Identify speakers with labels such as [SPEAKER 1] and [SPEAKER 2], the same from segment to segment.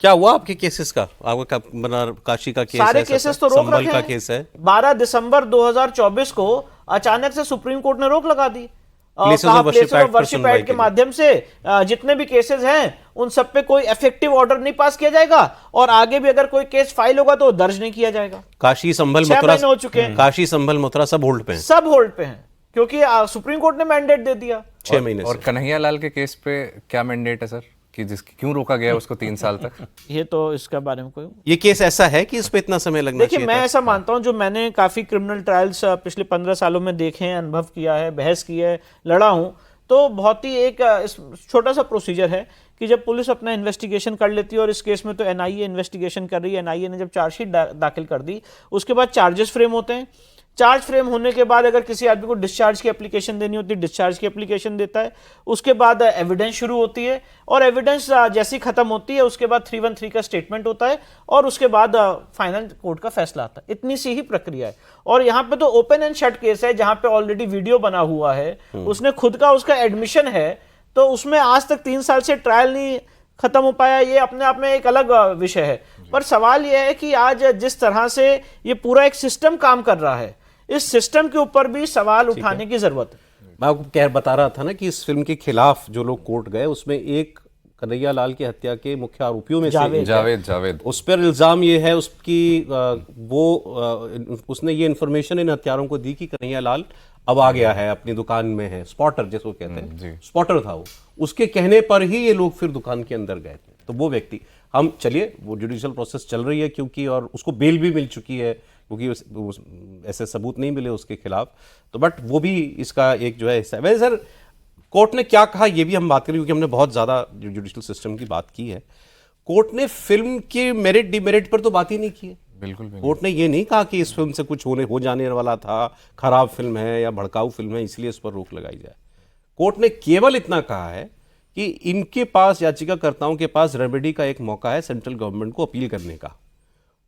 [SPEAKER 1] क्या हुआ आपके केसेस का? आपका काशी का केस
[SPEAKER 2] सारे
[SPEAKER 1] है,
[SPEAKER 2] केसेस तो रोक
[SPEAKER 1] संभल
[SPEAKER 2] रखे
[SPEAKER 1] का
[SPEAKER 2] हैं।
[SPEAKER 1] केस है।
[SPEAKER 2] 12 दिसंबर 2024 को अचानक से सुप्रीम कोर्ट ने रोक लगा दी।
[SPEAKER 1] प्लेसेस
[SPEAKER 2] कहा
[SPEAKER 1] of worship
[SPEAKER 2] places of
[SPEAKER 1] act पर
[SPEAKER 2] वर्शिप
[SPEAKER 1] सुनवाई
[SPEAKER 2] एक्ट के
[SPEAKER 1] के लिए।
[SPEAKER 2] माध्यम से जितने भी केसेस हैं उन सब पे कोई इफेक्टिव ऑर्डर नहीं पास किया जाएगा, और आगे भी अगर कोई केस फाइल होगा तो दर्ज नहीं किया जाएगा।
[SPEAKER 1] काशी संभल
[SPEAKER 2] 6
[SPEAKER 1] मथुरा,
[SPEAKER 2] महीने हो चुके हैं,
[SPEAKER 1] काशी संभल मथुरा सब होल्ड पे हैं
[SPEAKER 2] सब होल्ड पे हैं, क्योंकि सुप्रीम कोर्ट ने मैंडेट दे दिया।
[SPEAKER 1] 6 महीने
[SPEAKER 3] और
[SPEAKER 1] से।
[SPEAKER 3] कन्हैया लाल के केस पे क्या मैंडेट है सर, कि जिसकी क्यों रोका गया उसको 3 साल तक?
[SPEAKER 2] ये तो इसका बारे में कोई,
[SPEAKER 1] ये केस ऐसा है कि इस पे इतना समय लगना
[SPEAKER 2] देखिए
[SPEAKER 1] चाहिए
[SPEAKER 2] मैं
[SPEAKER 1] था?
[SPEAKER 2] ऐसा मानता हूं, जो मैंने काफ़ी क्रिमिनल ट्रायल्स पिछले 15 सालों में देखे हैं, अनुभव किया है, बहस की है, लड़ा हूं, तो बहुत ही एक छोटा सा प्रोसीजर है कि जब पुलिस अपना इन्वेस्टिगेशन कर लेती है, और इस केस में तो एनआईए इन्वेस्टिगेशन कर रही है, एनआईए ने जब चार्जशीट दाखिल कर दी, उसके बाद चार्जेस फ्रेम होते हैं। चार्ज फ्रेम होने के बाद अगर किसी आदमी को डिस्चार्ज की एप्लीकेशन देनी होती है, डिस्चार्ज की एप्लीकेशन देता है, उसके बाद एविडेंस शुरू होती है, और एविडेंस जैसी खत्म होती है उसके बाद 313 का स्टेटमेंट होता है, और उसके बाद फाइनल कोर्ट का फैसला आता है। इतनी सी ही प्रक्रिया है। और यहाँ पे तो ओपन एंड शट केस है, जहां पे ऑलरेडी वीडियो बना हुआ है, उसने खुद का उसका एडमिशन है, तो उसमें आज तक 3 साल से ट्रायल नहीं खत्म हो पाया। ये अपने आप में एक अलग विषय है। पर सवाल यह है कि आज जिस तरह से ये पूरा एक सिस्टम काम कर रहा है, इस सिस्टम के ऊपर भी सवाल उठाने की जरूरत है।
[SPEAKER 1] मैं आपको बता रहा था ना कि इस फिल्म के खिलाफ जो लोग कोर्ट गए उसमें एक कन्हैया लाल की हत्या के मुख्य आरोपियों में से एक है।
[SPEAKER 3] जावेद
[SPEAKER 1] उस पर इल्जाम ये है उसकी उसने ये इन्फॉर्मेशन इन हत्यारों को दी कि कन्हैया लाल अब आ गया है, अपनी दुकान में है, स्पॉटर जिसको कहते हैं, स्पॉटर था वो। उसके कहने पर ही ये लोग फिर दुकान के अंदर गए थे। तो वो व्यक्ति, हम चलिए, वो जुडिशियल प्रोसेस चल रही है क्योंकि, और उसको बेल भी मिल चुकी है क्योंकि ऐसे सबूत नहीं मिले उसके खिलाफ, तो बट वो भी इसका एक जो है हिस्सा है। वैसे सर कोर्ट ने क्या कहा ये भी हम बात करें, क्योंकि हमने बहुत ज़्यादा जुडिशियल सिस्टम की बात की है। कोर्ट ने फिल्म के मेरिट डिमेरिट पर तो बात ही नहीं की है।
[SPEAKER 3] बिल्कुल भी
[SPEAKER 1] कोर्ट ने ये नहीं कहा कि इस फिल्म से कुछ हो जाने वाला था, खराब फिल्म है या भड़काऊ फिल्म है इसलिए इस पर रोक लगाई जाए। कोर्ट ने केवल इतना कहा है कि इनके पास, याचिकाकर्ताओं के पास रेमेडी का एक मौका है सेंट्रल गवर्नमेंट को अपील करने का,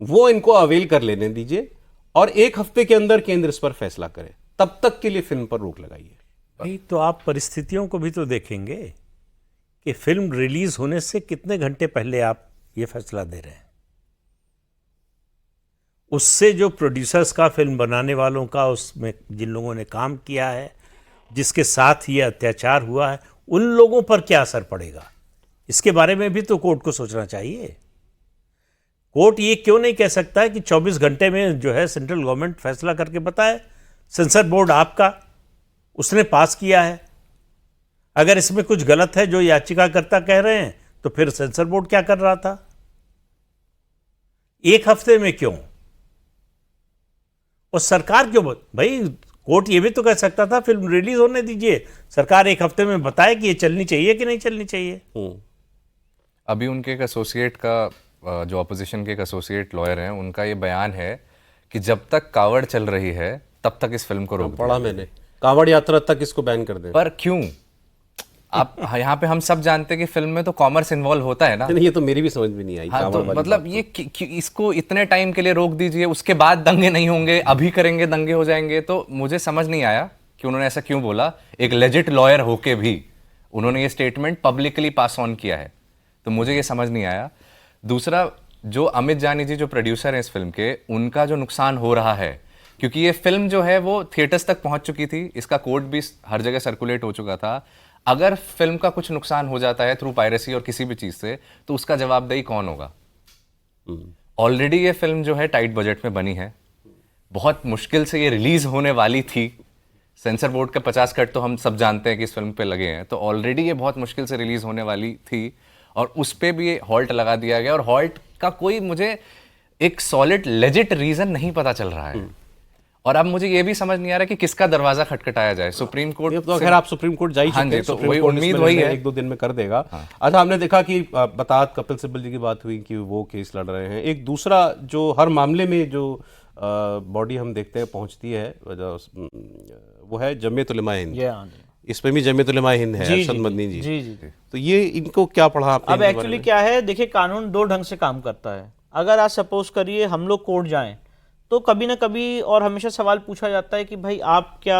[SPEAKER 1] वो इनको अवेल कर लेने दीजिए, और 1 हफ्ते के अंदर केंद्र इस पर फैसला करे, तब तक के लिए फिल्म पर रोक लगाइए।
[SPEAKER 4] भाई तो आप परिस्थितियों को भी तो देखेंगे कि फिल्म रिलीज होने से कितने घंटे पहले आप ये फैसला दे रहे हैं। उससे जो प्रोड्यूसर्स का, फिल्म बनाने वालों का, उसमें जिन लोगों ने काम किया है, जिसके साथ ये अत्याचार हुआ है, उन लोगों पर क्या असर पड़ेगा, इसके बारे में भी तो कोर्ट को सोचना चाहिए। कोर्ट ये क्यों नहीं कह सकता है कि 24 घंटे में जो है सेंट्रल गवर्नमेंट फैसला करके बताए, सेंसर बोर्ड आपका, उसने पास किया है, अगर इसमें कुछ गलत है जो याचिकाकर्ता कह रहे हैं तो फिर सेंसर बोर्ड क्या कर रहा था? 1 हफ्ते में क्यों? और सरकार क्यों? भाई कोर्ट ये भी तो कह सकता था फिल्म रिलीज होने दीजिए, सरकार 1 हफ्ते में बताए कि ये चलनी चाहिए कि नहीं चलनी चाहिए।
[SPEAKER 3] अभी उनके एक एसोसिएट का, जो अपोजिशन के एक एसोसिएट लॉयर हैं, उनका ये बयान है कि जब तक कावड़ चल रही है तब तक इस फिल्म को रोक
[SPEAKER 1] पढ़ा मैंने, कावड़ यात्रा तक इसको बैन कर दें।
[SPEAKER 3] पर क्यों? आप यहाँ पे हम सब जानते हैं कि फिल्म में तो कॉमर्स इन्वॉल्व होता है ना।
[SPEAKER 1] नहीं, ये तो मेरी भी समझ में नहीं आई।
[SPEAKER 3] हाँ, तो मतलब ये इसको इतने टाइम के लिए रोक दीजिए, उसके बाद दंगे नहीं होंगे, अभी करेंगे दंगे हो जाएंगे, तो मुझे समझ नहीं आया कि उन्होंने ऐसा क्यों बोला। एक लेजिट लॉयर होके भी उन्होंने ये स्टेटमेंट पब्लिकली पास ऑन किया है, तो मुझे ये समझ नहीं आया। दूसरा, जो अमित जानी जी जो प्रोड्यूसर हैं इस फिल्म के, उनका जो नुकसान हो रहा है, क्योंकि ये फिल्म जो है वो थिएटर्स तक पहुंच चुकी थी, इसका कोड भी हर जगह सर्कुलेट हो चुका था। अगर फिल्म का कुछ नुकसान हो जाता है थ्रू पायरेसी और किसी भी चीज से, तो उसका जवाबदेही कौन होगा? ऑलरेडी ये फिल्म जो है टाइट बजट में बनी है, बहुत मुश्किल से ये रिलीज होने वाली थी। सेंसर बोर्ड के 50 कट तो हम सब जानते हैं कि इस फिल्म पे लगे हैं, तो ऑलरेडी ये बहुत मुश्किल से रिलीज होने वाली थी, और उस पे भी हॉल्ट लगा दिया गया, और हॉल्ट का कोई मुझे एक सॉलिड लेजिट रीजन नहीं पता चल रहा है। और अब मुझे ये भी समझ नहीं आ रहा कि किसका दरवाजा खटखटाया जाए। सुप्रीम कोर्ट
[SPEAKER 1] तो खैर आप सुप्रीम कोर्ट जा ही
[SPEAKER 3] हाँ
[SPEAKER 1] चुके हैं,
[SPEAKER 3] जी, तो
[SPEAKER 1] सुप्रीम
[SPEAKER 3] वही
[SPEAKER 1] कोर्ट
[SPEAKER 3] उम्मीद
[SPEAKER 1] इसमें
[SPEAKER 3] वही है
[SPEAKER 1] 1-2 दिन में कर देगा। अच्छा, हमने देखा कि बतात कपिल सिब्बल जी की बात हुई कि वो केस लड़ रहे हैं। एक दूसरा जो हर मामले में जो बॉडी हम देखते हैं पहुंचती है, वो है जमीयत उलमा हिंद। इसमें भी जमीयत उलमा हिंद है, अरशद मदनी जी।
[SPEAKER 2] जी।
[SPEAKER 1] तो ये इनको क्या पढ़ा आपने?
[SPEAKER 2] अब एक्चुअली क्या है, देखिए कानून 2 ढंग से काम करता है। अगर आज सपोज करिए हम लोग कोर्ट जाएं, तो कभी ना कभी और हमेशा सवाल पूछा जाता है कि भाई आप क्या,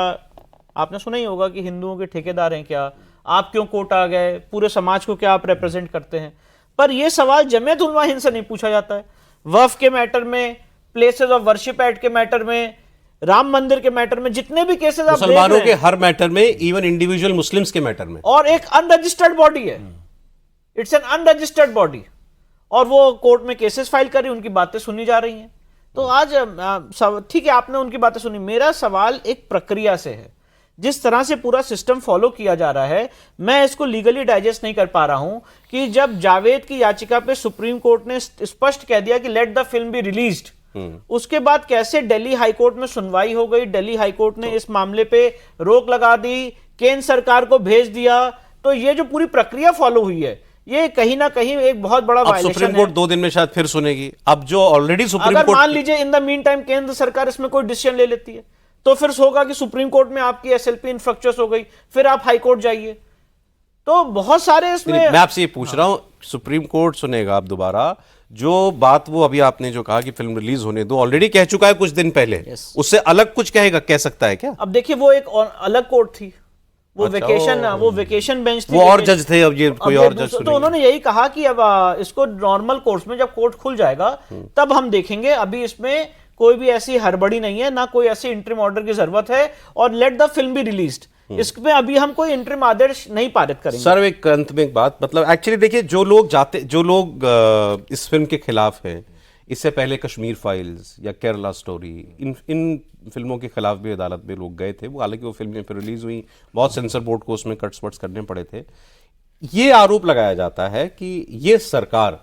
[SPEAKER 2] आपने सुना ही होगा कि हिंदुओं के ठेकेदार हैं क्या, आप क्यों कोर्ट आ गए, पूरे समाज को क्या आप रिप्रेजेंट करते हैं। पर यह सवाल जमीयत उलमा हिंद से नहीं पूछा जाता है। वक्फ के मैटर में, प्लेसेस ऑफ वर्शिप एक्ट के मैटर में, राम मंदिर के मैटर में, जितने भी केसेस आप देख रहे
[SPEAKER 1] मुसलमानों के
[SPEAKER 2] हैं,
[SPEAKER 1] हर मैटर में, इवन इंडिविजुअल मुस्लिम्स के मैटर में,
[SPEAKER 2] और एक अनरजिस्टर्ड बॉडी है, इट्स एन अनरजिस्टर्ड बॉडी, और वो कोर्ट में केसेस फाइल कर रही, उनकी बातें सुनी जा रही हैं। तो आज ठीक है, आपने उनकी बातें सुनी, मेरा सवाल एक प्रक्रिया से है। जिस तरह से पूरा सिस्टम फॉलो किया जा रहा है, मैं इसको लीगली डाइजेस्ट नहीं कर पा रहा हूं कि जब जावेद की याचिका पे सुप्रीम कोर्ट ने स्पष्ट कह दिया कि let the film be released, उसके बाद कैसे दिल्ली हाईकोर्ट में सुनवाई हो गई, दिल्ली हाईकोर्ट ने इस मामले पे रोक लगा दी, केंद्र सरकार को भेज दिया। तो ये जो पूरी प्रक्रिया फॉलो हुई है, ये कहीं ना कहीं एक बहुत बड़ा वायलेशन
[SPEAKER 1] सुप्रीम कोर्ट 2 दिन में शायद फिर सुनेगी। अब जो ऑलरेडी सुप्रीम
[SPEAKER 2] अगर
[SPEAKER 1] कोर्ट,
[SPEAKER 2] मान लीजिए इन द मीन टाइम केंद्र सरकार इसमें कोई डिसीजन ले लेती है, तो फिर होगा कि सुप्रीम कोर्ट में आपकी एसएलपी इंफ्रक्चर्स हो गई, फिर आप हाई कोर्ट जाइए। तो बहुत सारे इसमें,
[SPEAKER 1] मैं आपसे ये पूछ रहा हूं, सुप्रीम कोर्ट सुनेगा अब दोबारा जो बात, वो अभी आपने जो कहा कि फिल्म रिलीज होने दो, ऑलरेडी कह चुका है कुछ दिन पहले, उससे अलग कुछ कहेगा, कह सकता है क्या?
[SPEAKER 2] अब देखिए, वो एक अलग कोर्ट थी, वो वेकेशन बेंच थी,
[SPEAKER 1] वो और जज थे, अब ये कोई और जज
[SPEAKER 2] तो उन्होंने यही कहा कि अब इसको नॉर्मल कोर्स में जब कोर्ट खुल जाएगा तब हम देखेंगे, अभी इसमें कोई भी ऐसी हड़बड़ी नहीं है, ना कोई ऐसी इंटरिम ऑर्डर की जरूरत है, और let the film be released, इसमें अभी हम कोई इंटरिम आदेश नहीं पारित करेंगे।
[SPEAKER 1] सर एक अंत में एक बात, मतलब एक्चुअली देखिए, जो लोग इस फिल्म के खिलाफ हैं, इससे पहले कश्मीर फाइल्स या केरला स्टोरी, इन फिल्मों के खिलाफ भी अदालत में लोग गए थे। वो हालांकि वो फिल्में फिर रिलीज हुई, बहुत सेंसर बोर्ड को उसमें कट्स वट्स करने पड़े थे। ये आरोप लगाया जाता है कि ये सरकार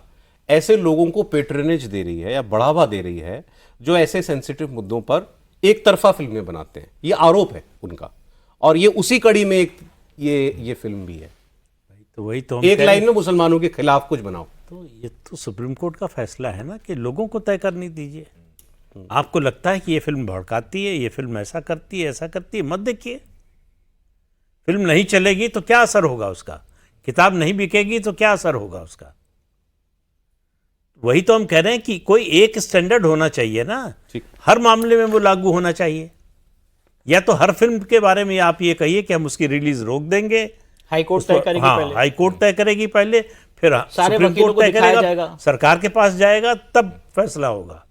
[SPEAKER 1] ऐसे लोगों को पेट्रोनेज दे रही है या बढ़ावा दे रही है जो ऐसे सेंसिटिव मुद्दों पर एक तरफा फिल्में बनाते हैं। ये आरोप है उनका, और ये उसी कड़ी में एक ये फिल्म भी है।
[SPEAKER 4] तो वही तो
[SPEAKER 1] एक लाइन में मुसलमानों के खिलाफ कुछ बनाओ,
[SPEAKER 4] तो ये तो सुप्रीम कोर्ट का फैसला है ना कि लोगों को तय करने दीजिए। आपको लगता है कि ये फिल्म भड़काती है, ये फिल्म ऐसा करती है, ऐसा करती है, मत देखिए। फिल्म नहीं चलेगी तो क्या असर होगा उसका, किताब नहीं बिकेगी तो क्या असर होगा उसका। वही तो हम कह रहे हैं कि कोई एक स्टैंडर्ड होना चाहिए ना, हर मामले में वो लागू होना चाहिए। या तो हर फिल्म के बारे में आप ये कहिए कि हम उसकी रिलीज रोक देंगे,
[SPEAKER 2] हाईकोर्ट तय करेगी पहले,
[SPEAKER 4] हाईकोर्ट तय करेगी पहले, फिर
[SPEAKER 2] सारे
[SPEAKER 4] सुप्रीम
[SPEAKER 2] वकीलों
[SPEAKER 4] कोर्ट
[SPEAKER 2] को
[SPEAKER 4] तय
[SPEAKER 2] दिखाया
[SPEAKER 4] करेगा,
[SPEAKER 2] जाएगा,
[SPEAKER 4] सरकार के पास जाएगा, तब फैसला होगा।